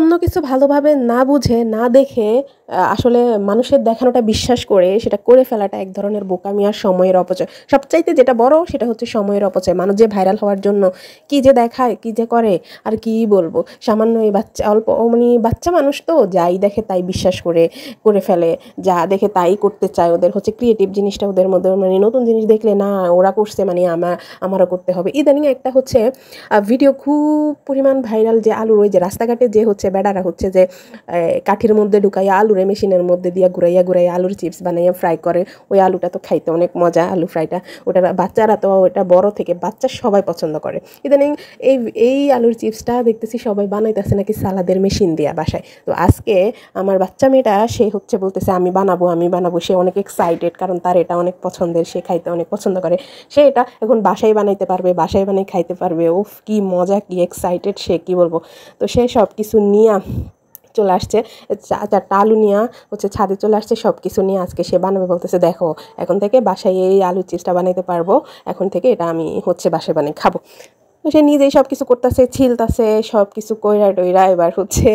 অন্য কিছু ভালোভাবে না বুঝে না দেখে আসলে মানুষের দেখানোটা বিশ্বাস করে সেটা করে ফেলাটা এক ধরনের বোকামি আর সময়ের অপচয়। সবচাইতে যেটা বড় সেটা হচ্ছে সময়ের অপচয়। মানুষ যে ভাইরাল হওয়ার জন্য কি যে দেখায়, কি যে করে, আর কি বলবো, সামান্য এই বাচ্চা অল্প মানে বাচ্চা মানুষ তো যাই দেখে তাই বিশ্বাস করে ফেলে, যা দেখে তাই করতে চায়। ওদের হচ্ছে ক্রিয়েটিভ জিনিসটা ওদের মধ্যে, মানে নতুন জিনিস দেখলে না ওরা করছে মানে আমারও করতে হবে। ইদানিং একটা হচ্ছে ভিডিও খুব পরিমাণ ভাইরাল, যে আলুর ওই যে রাস্তাঘাটে যে হচ্ছে বেড়ারা হচ্ছে যে কাঠির মধ্যে ঢুকাইয়া আলুরে মেশিনের মধ্যে দিয়া ঘুরাইয়া আলুর চিপস বানাইয়া ফ্রাই করে। ওই আলুটা তো খাইতে অনেক মজা, আলু ফ্রাইটা। ওটা বাচ্চারা তো, ওটা বড় থেকে বাচ্চা সবাই পছন্দ করে। ইদানিং এই এই আলুর চিপসটা দেখতেছি সবাই বানাইতেছে নাকি সালাদের মেশিন দিয়া বাসায়। তো আজকে আমার বাচ্চা মেয়েটা সে হচ্ছে বলতেছে আমি বানাবো। সে অনেক এক্সাইটেড, কারণ তার এটা অনেক পছন্দের, সে খাইতে অনেক পছন্দ করে। সে এটা এখন বাসায় বানাইতে পারবে, বাসায় বানিয়ে খাইতে পারবে। উফ কি মজা, কি এক্সাইটেড সে, কি বলবো। তো সে সব কিছু নিয়ে চলে আসছে, চারটা আলু নিয়ে হচ্ছে ছাদে চলে আসছে, সব কিছু নিয়ে আজকে সে বানাবে। বলতেছে দেখো এখন থেকে বাসায় এই আলু চিপসটা বানাইতে পারবো, এখন থেকে এটা আমি হচ্ছে বাসায় বানিয়ে খাবো। তো সে নিজেই সব কিছু করতেছে, ছিলতাছে সব কিছু কইরা টইরা। এবার হচ্ছে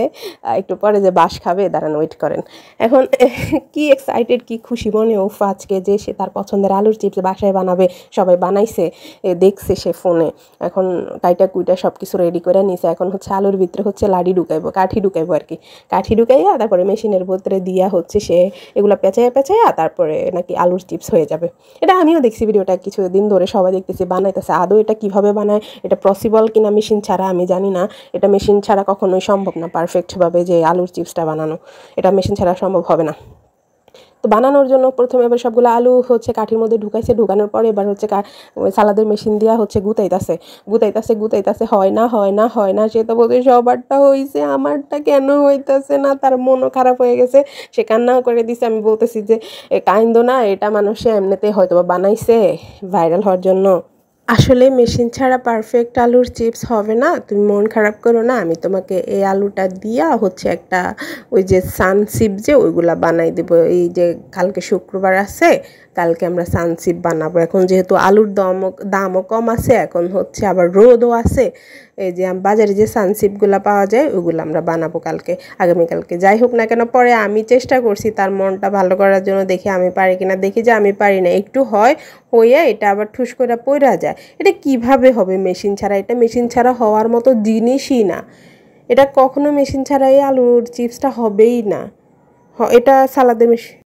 একটু পরে যে বাস খাবে, দাঁড়ান ওয়েট করেন। এখন কি এক্সাইটেড, কি খুশি মনে। উফ আজকে যে সে তার পছন্দের আলুর চিপস বাসায় বানাবে, সবাই বানাইছে, দেখছে সে ফোনে। এখন কুইটা সব কিছু রেডি করে নিছে। এখন হচ্ছে আলুর ভিতরে হচ্ছে কাঠি ঢুকাইবো আর কি। কাঠি ঢুকাইয়া তারপরে মেশিনের ভিতরে দিয়া হচ্ছে সে এগুলো পেঁচাইয়া তারপরে নাকি আলুর চিপস হয়ে যাবে। এটা আমিও দেখছি, ভিডিওটা কিছুদিন ধরে সবাই দেখতেছি বানাইতেছে। আদৌ এটা কিভাবে বানায়, এটা পসিবল কিনা মেশিন ছাড়া আমি জানি না। এটা মেশিন ছাড়া কখনোই সম্ভব না পারফেক্টভাবে যে আলুর চিপসটা বানানো, এটা মেশিন ছাড়া সম্ভব হবে না। তো বানানোর জন্য প্রথমে এবার সবগুলো আলু হচ্ছে কাঠির মধ্যে ঢুকানোর পরে এবার হচ্ছে সালাদের মেশিন দিয়া হচ্ছে গুতাইতাছে, হয় না। সে তো বলছে সবারটা হয়েছে, আমারটা কেন হইতাছে না। তার মনও খারাপ হয়ে গেছে, সে কান্নাও করে দিছে। আমি বলতেছি যে কাইন্দো না, এটা মানুষে এমনিতে হয়তো বানাইছে ভাইরাল হওয়ার জন্য। আসলে মেশিন ছাড়া পারফেক্ট আলুর চিপস হবে না, তুমি মন খারাপ করো না। আমি তোমাকে এই আলুটা দিয়া হচ্ছে একটা ওই যে সানচিপ যে ওইগুলা বানাই দেবো। এই যে কালকে শুক্রবার আছে, কালকে আমরা সানচিপ বানাবো। এখন যেহেতু আলুর দামও কম আছে, এখন হচ্ছে আবার রোদও আছে, এই যে বাজারে যে সানচিপগুলো পাওয়া যায় ওইগুলো আমরা বানাবো আগামীকালকে। যাই হোক না কেন, পরে আমি চেষ্টা করছি তার মনটা ভালো করার জন্য, দেখি আমি পারি কিনা। দেখি যে আমি পারি না, একটু হইয়া এটা আবার ঠুস করে পইরা যায়। এটা কিভাবে হবে মেশিন ছাড়া? এটা মেশিন ছাড়া হওয়ার মতো জিনিসই না। এটা কখনো মেশিন ছাড়া এই আলুর চিপসটা হবেই না। এটা সালাদের মেশিন